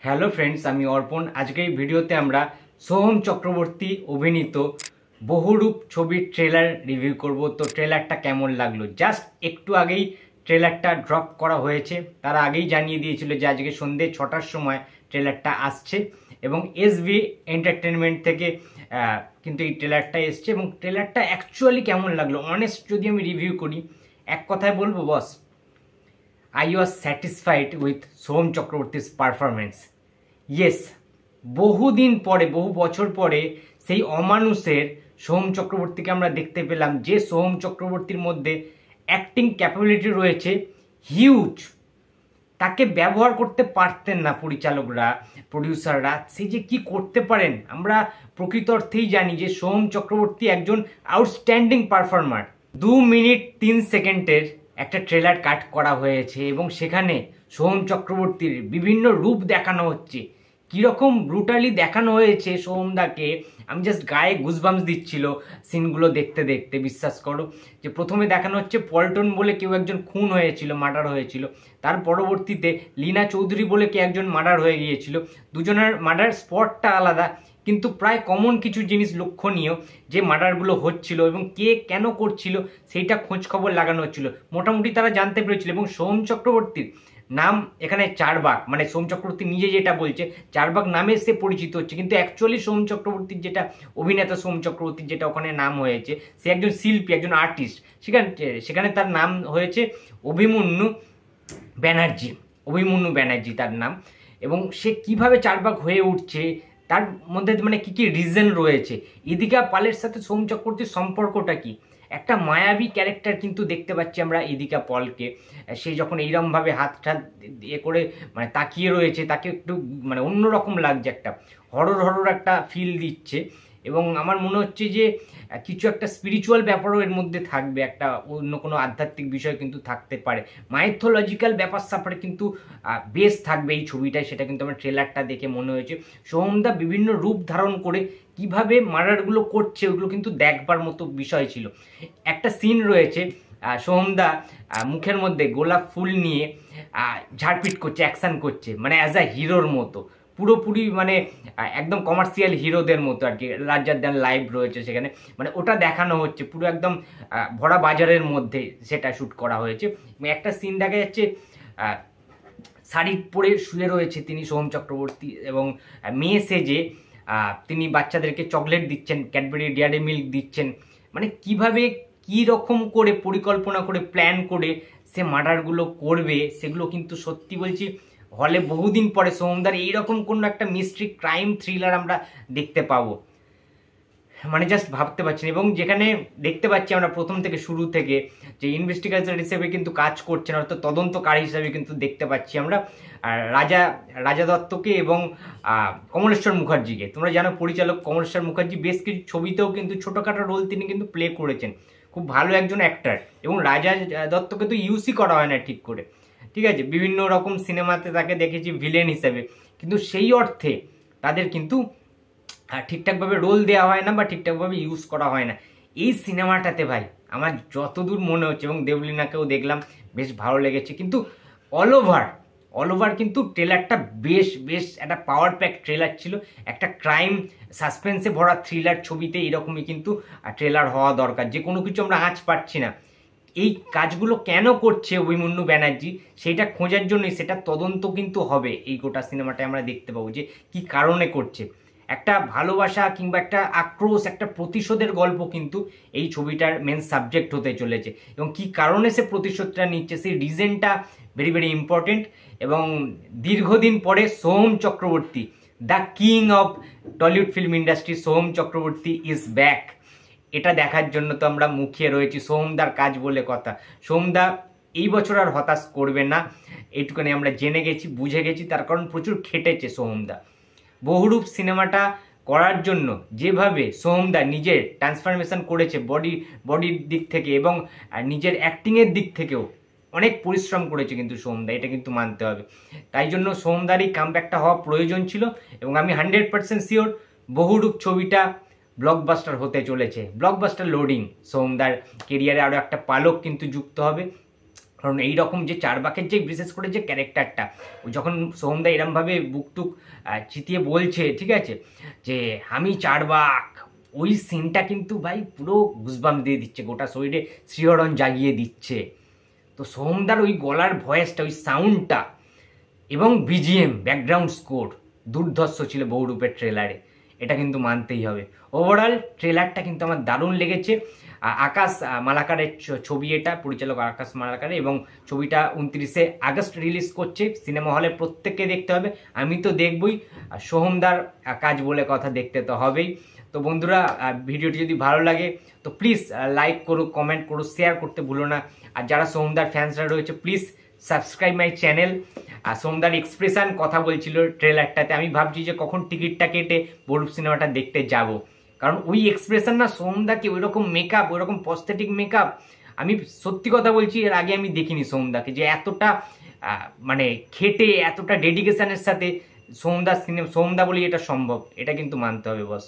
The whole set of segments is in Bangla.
হ্যালো ফ্রেন্ডস, আমি অর্পণ। আজকের এই ভিডিওতে আমরা সোহম চক্রবর্তী অভিনীত বহুরূপ ছবির ট্রেলার রিভিউ করব। তো ট্রেলারটা কেমন লাগলো, জাস্ট একটু আগেই ট্রেলারটা ড্রপ করা হয়েছে। তারা আগেই জানিয়ে দিয়েছিল যে আজকে সন্ধ্যে 6টার সময় ট্রেলারটা আসছে এবং এসভি এন্টারটেনমেন্ট থেকে কিন্তু এই ট্রেলারটা এসছে। এবং ট্রেলারটা অ্যাকচুয়ালি কেমন লাগলো, অনেস্ট যদি আমি রিভিউ করি, এক কথায় বলবো বস, I was satisfied with Soham চক্রবর্তীর পারফরমেন্স। ইয়েস, বহুদিন পরে, বহু বছর পরে সেই অমানুষের সোহম চক্রবর্তীকে আমরা দেখতে পেলাম, যে সোহম চক্রবর্তীর মধ্যে অ্যাক্টিং ক্যাপাবিলিটি রয়েছে হিউজ। তাকে ব্যবহার করতে পারতেন না পরিচালকরা, প্রডিউসাররা, সে যে কি করতে পারেন আমরা প্রকৃত অর্থেই জানি যে সোহম চক্রবর্তী একজন আউটস্ট্যান্ডিং পারফর্মার। 2 মিনিট 3 সেকেন্ডের একটা ট্রেলার কাট করা হয়েছে এবং সেখানে সোহম চক্রবর্তীর বিভিন্ন রূপ দেখানো হচ্ছে। কীরকম ব্রুটালি দেখানো হয়েছে সোহমদাকে, আমি জাস্ট গায়ে গুজবাম্পস দিচ্ছিল সিনগুলো দেখতে দেখতে। বিশ্বাস করো যে প্রথমে দেখানো হচ্ছে পল্টন বলে কেউ একজন খুন হয়েছিল, মার্ডার হয়েছিল। তার পরবর্তীতে লীনা চৌধুরী বলে কে একজন মার্ডার হয়ে গিয়েছিল। দুজনের মার্ডার স্পটটা আলাদা, কিন্তু প্রায় কমন কিছু জিনিস লক্ষণীয়, যে মার্ডারগুলো হচ্ছিল এবং কে কেন করছিল সেইটা খোঁজ খবর লাগানো হচ্ছিল। মোটামুটি তারা জানতে পেরেছিল। এবং সোহম চক্রবর্তীর নাম এখানে চারবাক, মানে সোহম চক্রবর্তী নিজে যেটা বলছে চারবাক নামে সে পরিচিত হচ্ছে, কিন্তু অ্যাকচুয়ালি সোহম চক্রবর্তীর যেটা অভিনেতা, সোহম চক্রবর্তীর যেটা ওখানে নাম হয়েছে, সে একজন শিল্পী, একজন আর্টিস্ট। সেখানে তার নাম হয়েছে অভিমন্যু ব্যানার্জি। অভিমন্যু ব্যানার্জি তার নাম। এবং সে কিভাবে চারবাক হয়ে উঠছে, তার মধ্যে মানে কি কি রিজন রয়েছে, ইদিকা পালের সাথে সোহম চক্রবর্তীর সম্পর্কটা কি, একটা মায়াবী ক্যারেক্টার কিন্তু দেখতে পাচ্ছি আমরা ইদিকা পলকে। সে যখন এইরকমভাবে হাতটা ইয়ে করে মানে তাকিয়ে রয়েছে, তাকে একটু মানে অন্যরকম লাগছে, একটা হরর একটা ফিল দিচ্ছে। এবং আমার মনে হচ্ছে যে কিছু একটা স্পিরিচুয়াল ব্যাপারও এর মধ্যে থাকবে, একটা অন্য কোনো আধ্যাত্মিক বিষয় কিন্তু থাকতে পারে, মাইথোলজিক্যাল ব্যাপার স্যাপারে কিন্তু বেশ থাকবে এই ছবিটায়। সেটা কিন্তু আমার ট্রেলারটা দেখে মনে হয়েছে। সোহমদা বিভিন্ন রূপ ধারণ করে কিভাবে মার্ডারগুলো করছে ওগুলো কিন্তু দেখবার মতো বিষয় ছিল। একটা সিন রয়েছে, সোহমদা মুখের মধ্যে গোলাপ ফুল নিয়ে ঝাড়পিট করছে, অ্যাকশন করছে, মানে অ্যাজ আ হিরোর মতো, পুরোপুরি মানে একদম কমার্শিয়াল হিরোদের মতো আর কি। লার্জার দ্যান লাইভ রয়েছে সেখানে, মানে ওটা দেখানো হচ্ছে পুরো একদম ভরা বাজারের মধ্যে সেটা শ্যুট করা হয়েছে। একটা সিন দেখা যাচ্ছে শাড়ি পরে শুয়ে রয়েছে তিনি, সোহম চক্রবর্তী, এবং মেয়ে সেজে তিনি বাচ্চাদেরকে চকলেট দিচ্ছেন, ক্যাডবেরি ডেয়ারি মিল্ক দিচ্ছেন। মানে কিভাবে কি রকম করে পরিকল্পনা করে প্ল্যান করে সে মার্ডারগুলো করবে, সেগুলো কিন্তু সত্যি বলছি হলে বহুদিন পরে সোহমদার এইরকম কোনো একটা মিস্ট্রি ক্রাইম থ্রিলার আমরা দেখতে পাবো, মানে জাস্ট ভাবতে পারছি না। এবং যেখানে দেখতে পাচ্ছি আমরা প্রথম থেকে শুরু থেকে যে ইনভেস্টিগেটর হিসেবে কিন্তু কাজ করছেন, অর্থাৎ তদন্তকারী হিসেবে কিন্তু দেখতে পাচ্ছি আমরা রাজা দত্তকে এবং কমলেশ্বর মুখার্জিকে। তোমরা জানো পরিচালক কমলেশ্বর মুখার্জি বেশ কিছু ছবিতেও কিন্তু ছোটোখাটো রোল তিনি কিন্তু প্লে করেছেন, খুব ভালো একজন অ্যাক্টার। এবং রাজা দত্তকে তো ইউজই করা হয় না ঠিক করে, ঠিক আছে, বিভিন্ন রকম সিনেমাতে তাকে দেখেছি ভিলেন হিসেবে, কিন্তু সেই অর্থে তাদের কিন্তু ঠিকঠাকভাবে রোল দেওয়া হয় না বা ঠিকঠাকভাবে ইউজ করা হয় না। এই সিনেমাটাতে ভাই আমার যতদূর মনে হচ্ছে, এবং দেবলীনাকেও দেখলাম, বেশ ভালো লেগেছে। কিন্তু অল ওভার কিন্তু ট্রেলারটা বেশ একটা পাওয়ার প্যাক ট্রেলার ছিল। একটা ক্রাইম সাসপেন্সে ভরা থ্রিলার ছবিতে এরকমই কিন্তু ট্রেলার হওয়া দরকার। যে কোনো কিছু আমরা আঁচ পাচ্ছি না, এই কাজগুলো কেন করছে অভিমন্যু ব্যানার্জি সেটা খোঁজার জন্যই, সেটা তদন্ত কিন্তু হবে। এই গোটা সিনেমাটায় আমরা দেখতে পাবো যে কি কারণে করছে। একটা ভালোবাসা কিংবা একটা আক্রোশ, একটা প্রতিশোধের গল্প কিন্তু এই ছবিটার মেন সাবজেক্ট হতে চলেছে। এবং কি কারণে সে প্রতিশোধটা নিচ্ছে সেই রিজনটা ভেরি ইম্পর্টেন্ট। এবং দীর্ঘদিন পরে Soham Chakraborty, the king of Tollywood film industry, Soham Chakraborty is back. এটা দেখার জন্য তো আমরা মুখিয়ে রয়েছি। সোহমদার কাজ বলে কথা, সোহমদা এই বছর আর হতাশ করবে না, এইটুকুনি আমরা জেনে গেছি, বুঝে গেছি। তার কারণ প্রচুর খেটেছে সোহমদা। বহুরূপ সিনেমাটা করার জন্য যেভাবে সোহমদা নিজের ট্রান্সফরমেশন করেছে বডির দিক থেকে এবং নিজের অ্যাক্টিংয়ের দিক থেকেও অনেক পরিশ্রম করেছে কিন্তু সোহমদা, এটা কিন্তু মানতে হবে। তাই জন্য সোহমদারই কামব্যাকটা হওয়া প্রয়োজন ছিল। এবং আমি 100% শিওর বহুরূপ ছবিটা ব্লকবাস্টার হতে চলেছে, ব্লকবাস্টার লোডিং। সোহমদার কেরিয়ারে আরও একটা পালক কিন্তু যুক্ত হবে। কারণ এইরকম যে চারবাকের যে বিশেষ করে যে ক্যারেক্টারটা, যখন সোহমদা এরমভাবে বুকটুক চিতিয়ে বলছে, ঠিক আছে, যে আমি চারবাক, ওই সিনটা কিন্তু ভাই পুরো গুজবাম দিয়ে দিচ্ছে, গোটা শরীরে শিহরণ জাগিয়ে দিচ্ছে। তো সোহমদার ওই গলার ভয়েসটা, ওই সাউন্ডটা এবং বিজিএম ব্যাকগ্রাউন্ড স্কোর দুর্ধর্ষ ছিল বহুরূপের ট্রেলারে, এটা কিন্তু মানতেই হবে। ওভারঅল ট্রেলারটা কিন্তু আমার দারুণ লেগেছে। আকাশ মালাকারের ছবি, এটা পরিচালক আকাশ মালাকারের, এবং ছবিটা 29শে আগস্ট রিলিজ করছে। সিনেমা হলে প্রত্যেককে দেখতে হবে, আমি তো দেখবই, সোহমদার কাজ বলে কথা, দেখতে তো হবেই। তো বন্ধুরা, ভিডিওটি যদি ভালো লাগে তো প্লিজ লাইক করো, কমেন্ট করো, শেয়ার করতে ভুলো না। আর যারা সোহমদার ফ্যান্সরা রয়েছে প্লিজ সাবস্ক্রাইব মাই চ্যানেল। আর সোহমদার এক্সপ্রেশন কথা বলছিল ট্রেলারটাতে, আমি ভাবছি যে কখন টিকিটটা কেটে বহুরূপ সিনেমাটা দেখতে যাব, কারণ ওই এক্সপ্রেশন না, সোহমদাকে ওই রকম মেকআপ, ওই রকম প্রস্থেটিক মেকআপ, আমি সত্যি কথা বলছি এর আগে আমি দেখিনি সোহমদাকে যে এতটা মানে খেটে, এতটা ডেডিকেশনের সাথে সোহমদা বলেই এটা সম্ভব, এটা কিন্তু মানতে হবে বস।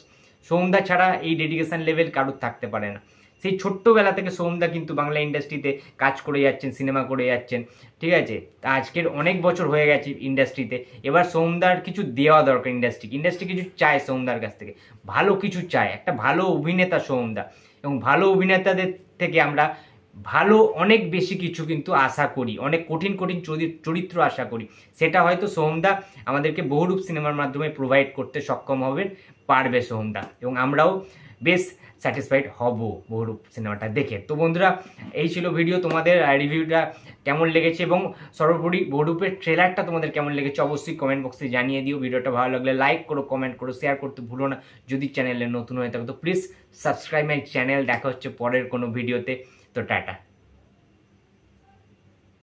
সোহমদা ছাড়া এই ডেডিকেশন লেভেল কারোর থাকতে পারে না। সেই ছোট্টবেলা থেকে সোহমদা কিন্তু বাংলা ইন্ডাস্ট্রিতে কাজ করে যাচ্ছেন, সিনেমা করে যাচ্ছেন, ঠিক আছে। তা আজকের অনেক বছর হয়ে গেছে ইন্ডাস্ট্রিতে, এবার সোহমদার কিছু দেওয়া দরকার ইন্ডাস্ট্রি কিছু চায় সোহমদার কাছ থেকে, ভালো কিছু চায়, একটা ভালো অভিনেতা সোহমদা, এবং ভালো অভিনেতাদের থেকে আমরা ভালো অনেক বেশি কিছু কিন্তু আশা করি, অনেক কঠিন কঠিন চরিত্র আশা করি, সেটা হয়তো সোহমদা আমাদেরকে বহুরূপ সিনেমার মাধ্যমে প্রোভাইড করতে সক্ষম হবেন, পারবে সোহমদা, এবং আমরাও বেশ স্যাটিসফাইড হব বহুরূপ সিনেমাটা দেখে। তো বন্ধুরা, এই ছিল ভিডিও, তোমাদের রিভিউটা কেমন লেগেছে এবং সর্বোপরি বহুরূপের ট্রেলারটা তোমাদের কেমন লেগেছে অবশ্যই কমেন্ট বক্সে জানিয়ে দিও। ভিডিওটা ভালো লাগলে লাইক করো, কমেন্ট করো, শেয়ার করতে ভুলো না। যদি চ্যানেলে নতুন হয়ে থাকো তো প্লিজ সাবস্ক্রাইব মাই চ্যানেল। দেখা হচ্ছে পরের কোনো ভিডিওতে, তো টাটা।